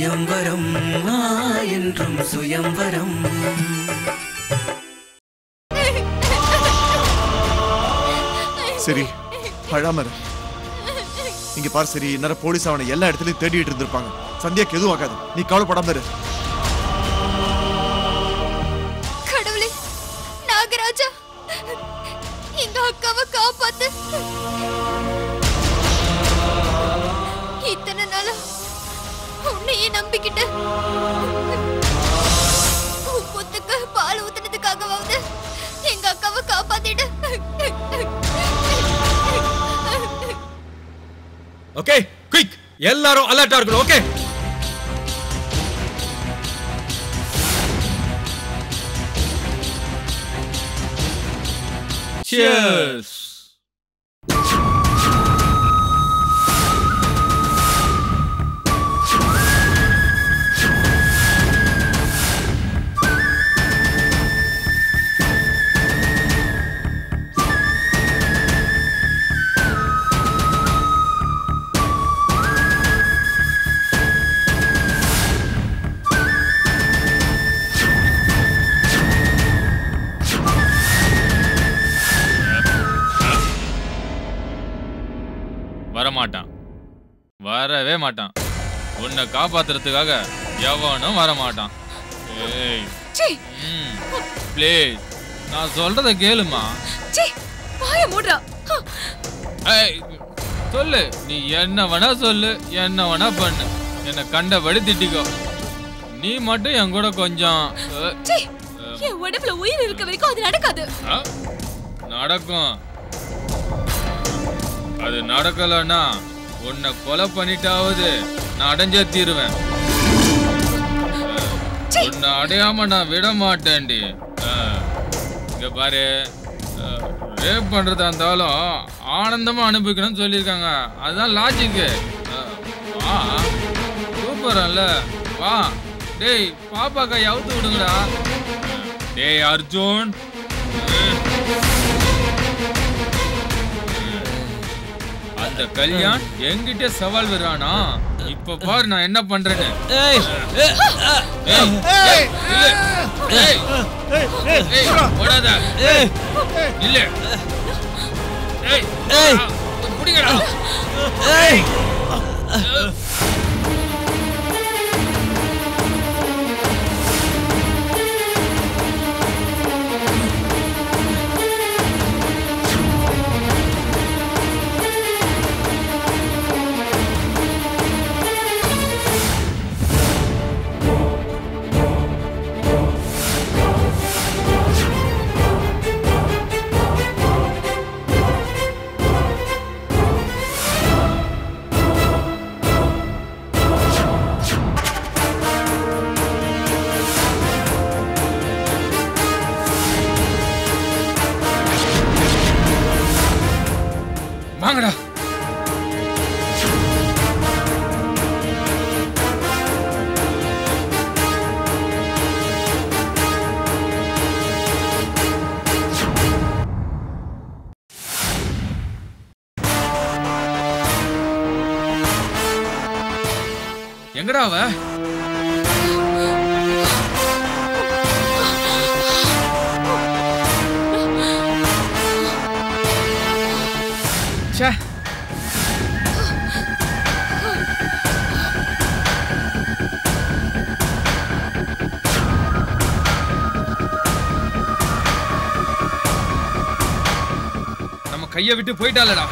சுயம்வரம் என்றும் சுயம்வரம். சரி அழாம இங்க பாரு. சரி இந்நேரம் போலீஸ் அவனை எல்லா இடத்துலயும் தேடிட்டு இருந்திருப்பாங்க. சந்தியாக்கு எதுவும் ஆகாது, நீ கவலைப்படாம இரு. கடவுளே, நாகராஜா எங்க அக்காவை காப்பாத்து. இத்தனை நாளா உன்னையே நம்பிக்கிட்டு உப்புத்துக்கு பால் ஊத்துனதுக்காகவாவது எங்க அக்காவை காப்பாத்திடு. ஓகே, குயிக், எல்லாரும் அலர்ட்டா இருக்கணும். Okay, cheers. வரமாட்டான், வரவே மாட்டான். உன்னை காப்பாத்துறதுக்காக எவனும் வரமாட்டான். ப்ளீஸ், நான் சொல்றத கேளுமா. சொல்லு, நீ என்ன வேணா சொல்லு, என்ன வேணா பண்ணு, என்ன கண்டபடி திட்டிக்கோ. நீ மட்டும் என் கூட கொஞ்சம். என் உடம்புல உயிர் இருக்க வரைக்கும் அது நடக்காது. நடக்கும். அது நடக்கலன்னா உன்னை கொலை பண்ணிட்டாவது நான் அடைஞ்சே தீருவேன். உன்னை அடையாம நான் விட மாட்டேன்டி. இங்க பாரு, ரேப் பண்றதா இருந்தாலும் ஆனந்தமா அனுபவிக்கணும்னு சொல்லியிருக்காங்க. அதுதான் லாஜிக்கு. வா, சூப்பர்ல, வா. டேய் பாப்பாக்கா அவுத்து விடுங்கடா. டேய் அர்ஜுன், அந்த கல்யாண் என்கிட்ட சவால் விடுறானா? இப்ப பாரு நான் என்ன பண்றேன்னு. ஓடாத, இல்ல புடிங்கடா. வாங்கடா. எங்கடா அவ? ச்சே, நம்ம கையை விட்டு போயிட்டாலடா.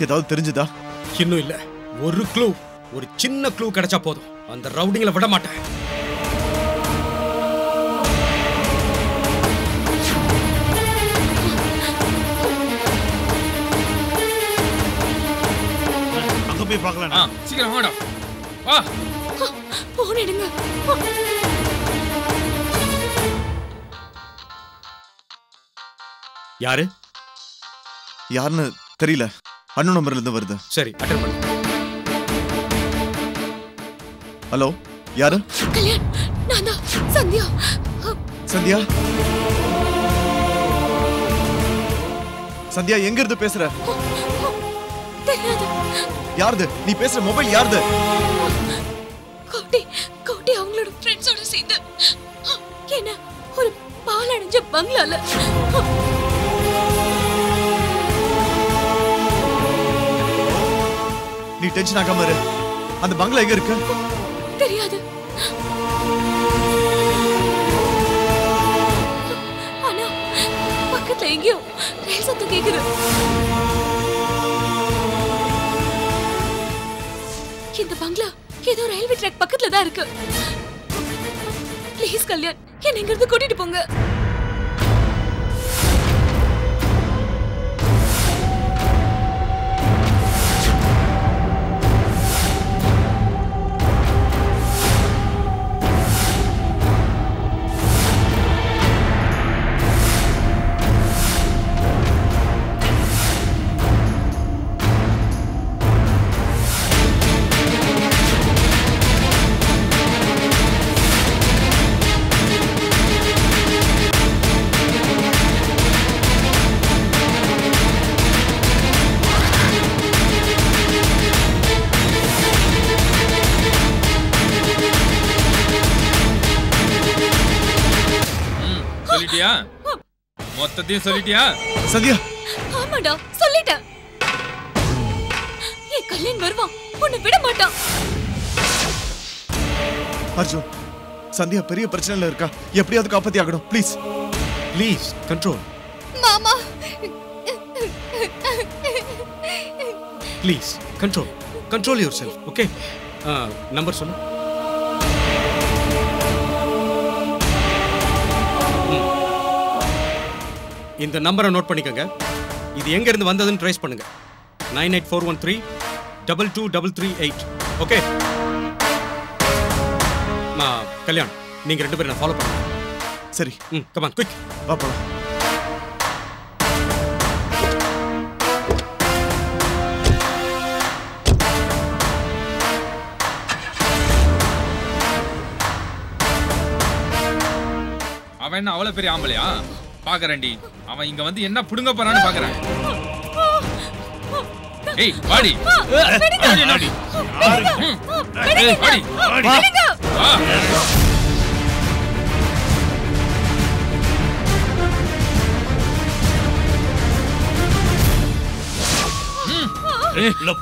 ஏதாவது தெரிஞ்சுதா? இன்னும் இல்ல. ஒரு க்ளூ, ஒரு சின்ன க்ளூ கிடைச்சா போதும். அந்த ரவுடிங்களை விட மாட்டேன். அங்க போய் பார்க்கலாம். சீக்கிரம் வாடா, வா. போனிடுங்க. யாரு? யாருன்னு தெரியல. அண்ணன் நம்பர்ல இருந்து வருது. சரி, அட்டெண்ட் பண்ணு. ஹலோ, யாரு? கல்யாண், நான் தான் சந்தியா. சந்தியா? சந்தியா எங்க இருந்து பேசுற? தெரியாது. யாருது? நீ பேசுற மொபைல் யாருது? கோட்டி அவங்களோட ஃப்ரெண்ட்ஸோட சேர்ந்து என்ன ஒரு பாலடைஞ்ச பங்களால. நீ டென்ஷன் ஆகாம இரு. அந்த பங்களா எங்க இருக்கு? தெரியாது. ஆனா பக்கத்துல எங்கேயோ ரயில் சத்தம் கேக்குது. இந்த பங்களா ஏதோ ரயில்வே ட்ராக் பக்கத்துல தான் இருக்கு. ப்ளீஸ் கல்யாண், என்ன இங்க இருந்து கூட்டிட்டு போங்க. சொல்லிட்டியா? மொத்தத்தையும் சொல்லிட்டியா? சந்தியா? ஆமாடா, சொல்லிட்டேன். ஏன் கல்யாண் வருவான், உன்னை விட மாட்டான். அர்ஜுன், சந்தியா பெரிய பிரச்சனைல இருக்கா. எப்படியாவது காப்பாத்தி ஆகணும். Please please control. மாமா, please control. Control yourself. Okay, number சொல்லு. இந்த நம்பரை நோட் பண்ணிக்கோங்க. இது எங்க இருந்து வந்ததுன்னு ட்ரேஸ் பண்ணுங்க. 9841322338. ஓகே, கல்யாண், நீங்க 2 பேரும் ஃபாலோ பண்ணுங்க. சரி. Come on, quick. வா போலாம். அவன் என்ன அவ்வளவு பெரிய ஆம்பளையா? பாக்குறேன்டி, அவன் இங்க வந்து என்ன புடுங்க போறான்னு பாக்குறேன். ஏய் வாடி, வாடி நாடி, ஏய் வாடி, வா வா. ஏய் வா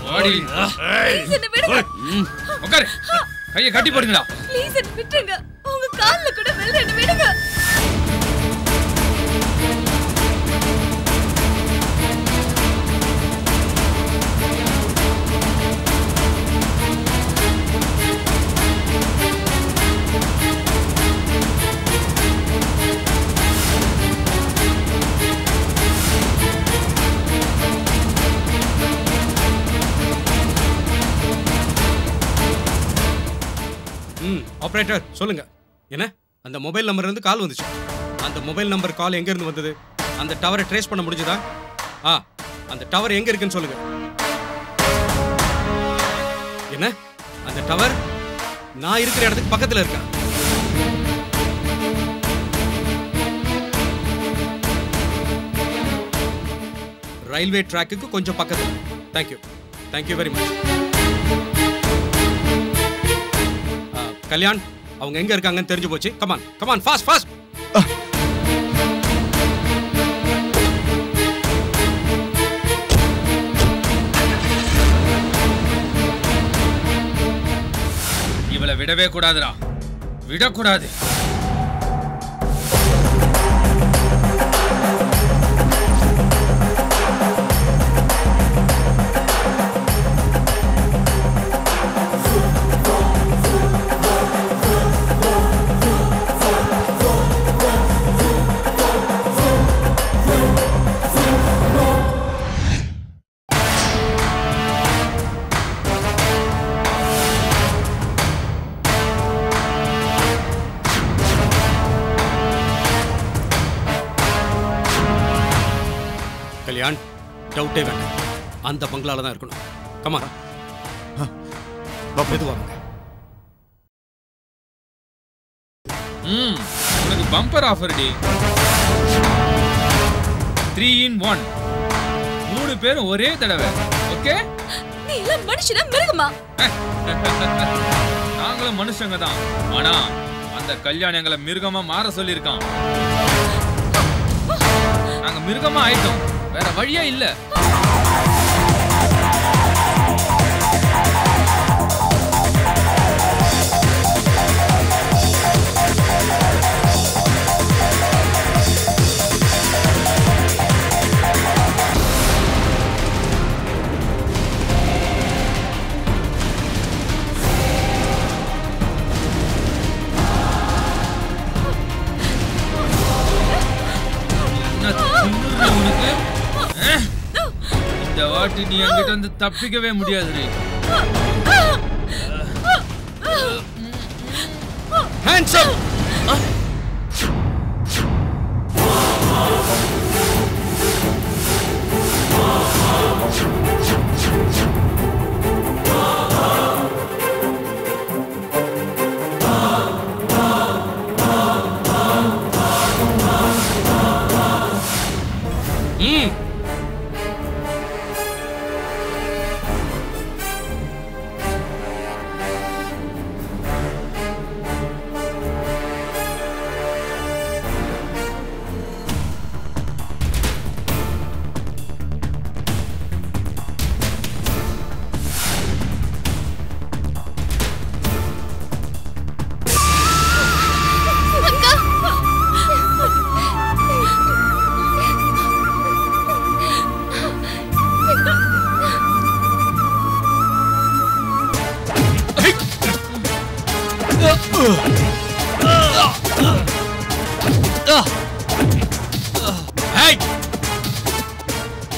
வாடி. என்ன விடுங்க. உட்காரு, கையை கட்டி போடுங்கடா. ப்ளீஸ் என்ன விட்டுருங்க. உங்க கால்ல கூட விழுற, என்ன விடுங்க. ஆபரேட்டர் சொல்லுங்க. என்ன அந்த மொபைல் நம்பர்ல இருந்து கால் வந்துச்சு. அந்த மொபைல் நம்பர் கால் எங்க இருந்து வந்தது? அந்த டவரை ட்ரேஸ் பண்ண முடிஞ்சதா? அந்த டவர் எங்க இருக்குன்னு சொல்லுங்க. என்ன அந்த டவர் நான் இருக்கிற இடத்துக்கு பக்கத்துல இருக்கா? ரயில்வே ட்ராக்குக்கு கொஞ்சம் பக்கத்துல. Thank you, thank you very much. Kalyan, அவங்க எங்க இருக்காங்கன்னு தெரிஞ்சு போச்சு. Come on come on, fast fast. இவளை விடவே கூடாதுடா, விடக்கூடாது. கல்யாண், டவுட்டே வேண்டாம், அந்த பங்களால தான் இருக்கணும். கமான், மெதுவாங்க. உனக்கு பம்பர் ஆஃபர் டி. 3 in 1. 3 பேரும் ஒரே தடவை. ஓகே? நீ எல்லாம் மனுஷனா மிருகமா? நாங்களும் மனுஷங்க தான். ஆனா அந்த கல்யாணம் எங்களை மிருகமா மாற சொல்லியிருக்கான். நாங்க மிருகமா ஆயிட்டோம். வேற வழியே இல்ல. இந்த வாட்டி நீ என்கிட்ட வந்து தப்பிக்கவே முடியாது. Hands up!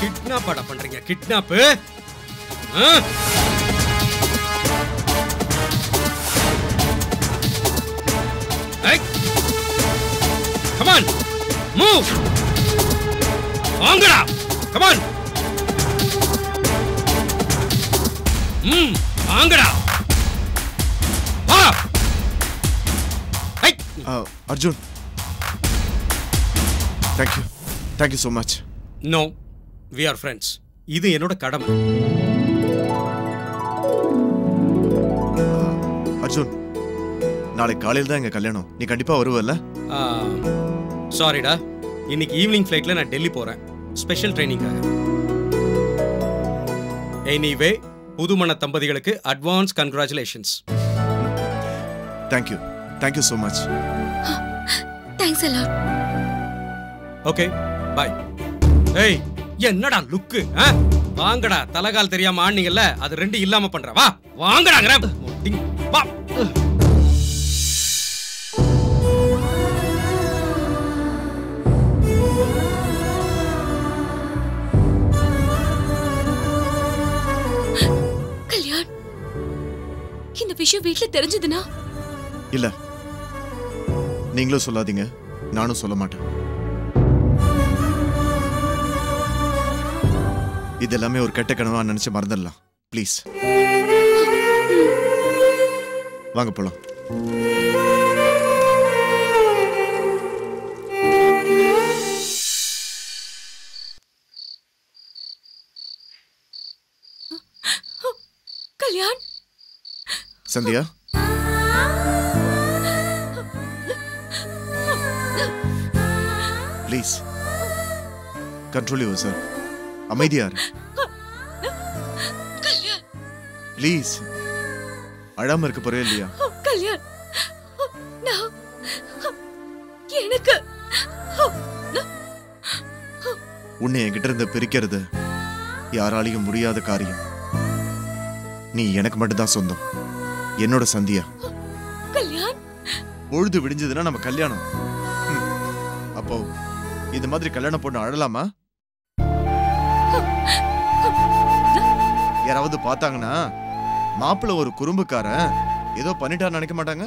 கிட்னாப் பண்றீங்க? கிட்னாப்? Come on, move. வாங்கடா. Come on. வாங்கடா. வா. Arjun, thank you so much. No, we are friends. இது என்னோட கடமை. அர்ஜுன், நாளை காலையில் தான் எங்க கல்யாணம். நீ கண்டிப்பா வருவல்ல? சாரிடா, இன்னைக்கு ஈவினிங் ஃப்ளைட்ல நான் டெல்லி போறேன், ஸ்பெஷல் ட்ரைனிங்காக. எனிவே, புதுமண தம்பதிகளுக்கு advance congratulations. Thank you so much. Thanks a lot. Okay, bye. ஏய், என்னடா லுக்கு? வாங்கடா, தலகால் தெரியாம ஆனீங்கல்ல, அது ரெண்டு இல்லாம பண்ற. வா, வாங்கடாங்கற. வா. கல்யாண், இந்த விஷயம் வீட்ல தெரிஞ்சதுனா? இல்ல, நீங்களும் சொல்லாதீங்க, நானும் சொல்ல மாட்டேன். இது எல்லாமே ஒரு கெட்ட கனவா நினைச்சு மறந்துடலாம். ப்ளீஸ் வாங்க போலாம். Kalyan, Sandhya, please control your self. அமைதியா இரு. ப்ளீஸ், அழாம இருக்க போறே இல்லையா? கல்யாண், எனக்கு உன்னை என்கிட்ட இருந்து பிரிக்கிறது யாராலையும் முடியாத காரியம். நீ எனக்கு மட்டும்தான் சொந்தம், என்னோட சந்தியா. கல்யாண், பொழுது விடிஞ்சதுன்னா நம்ம கல்யாணம். அப்போ இந்த மாதிரி கல்யாணம் பொண்ணு அழலாமா? யாராவது பார்த்தாங்கன்னா மாப்பிள்ள ஒரு குறும்புக்காரன் ஏதோ பண்ணிட்டான்னு நினைக்க மாட்டாங்க?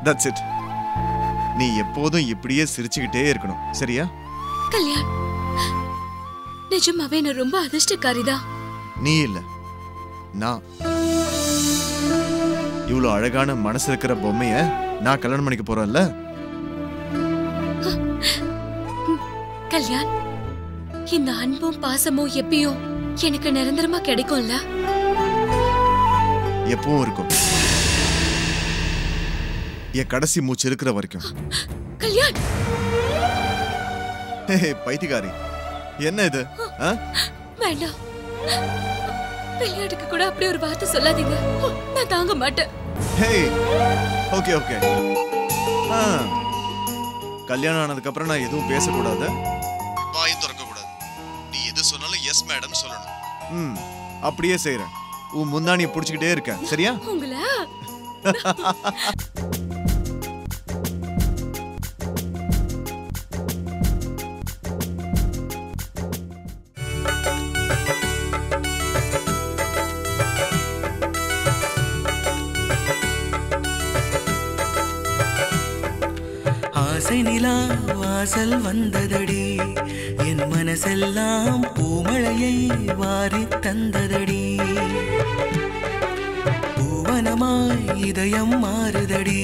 That's it. நீ எப்போதும் இப்படியே சிரிச்சுக்கிட்டே இருக்கணும், சரியா? கல்யாண், நிஜமாவே நான் ரொம்ப அதிர்ஷ்டக்காரிதான். நீ இல்ல, நான். இவ்வளவு அழகான மனசு இருக்கிற பொம்மைய நான் கல்யாணம் பண்ணிக்க போறேன்ல. கல்யாண், இந்த அன்பும் பாசமும் எப்பயும் எனக்கு நிரந்தரமா கிடைக்கும்ல? எப்பவும் இருக்கும், என் கடைசி மூச்சு இருக்கிற வரைக்கும். கல்யாண், பைத்தியக்காரி, என்ன இது? வேண்டாம். கல்யாணுக்கு கூட அப்படி ஒரு வார்த்தை சொல்லாதீங்க, நான் தாங்க மாட்டேன். Okay okay. கல்யாணம் ஆனதுக்கு அப்புறம் நான் எதுவும் பேசக்கூடாது, வாயும் திறக்க கூடாது. நீ எது சொன்னாலும் எஸ் மேடம் சொல்லணும். அப்படியே செய்யறேன். உன் முந்தானியை புடிச்சுக்கிட்டே இருக்க, சரியா? உங்கள ஆசை நிலா வாசல் வந்ததடி, என் மனசெல்லாம் பூமழையை வாரி தந்ததடி. பூவனமாய் இதயம் மாறுதடி,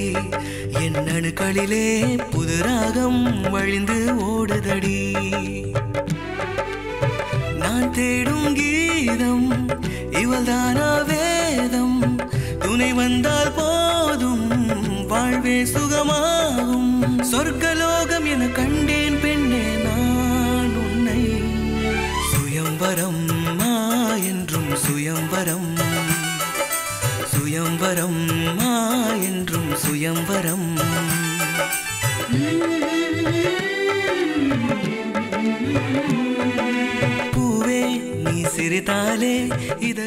என் அணுக்களிலே புது ராகம் வழிந்து ஓடுதடி. நான் தேடும் கீதம் இவள்தானா வேதம், துணை வந்தால் போதும் வாழ்வே சுகமாகும். சொர்க்கலோகம் என கண்டேன் பெண்ணே நான் உன்னை. சுயம்வரம் என்றும் சுயம்வரம், சுயம்வரம் என்றும் சுயம்வரம். பூவே நீ சிரித்தாலே இதை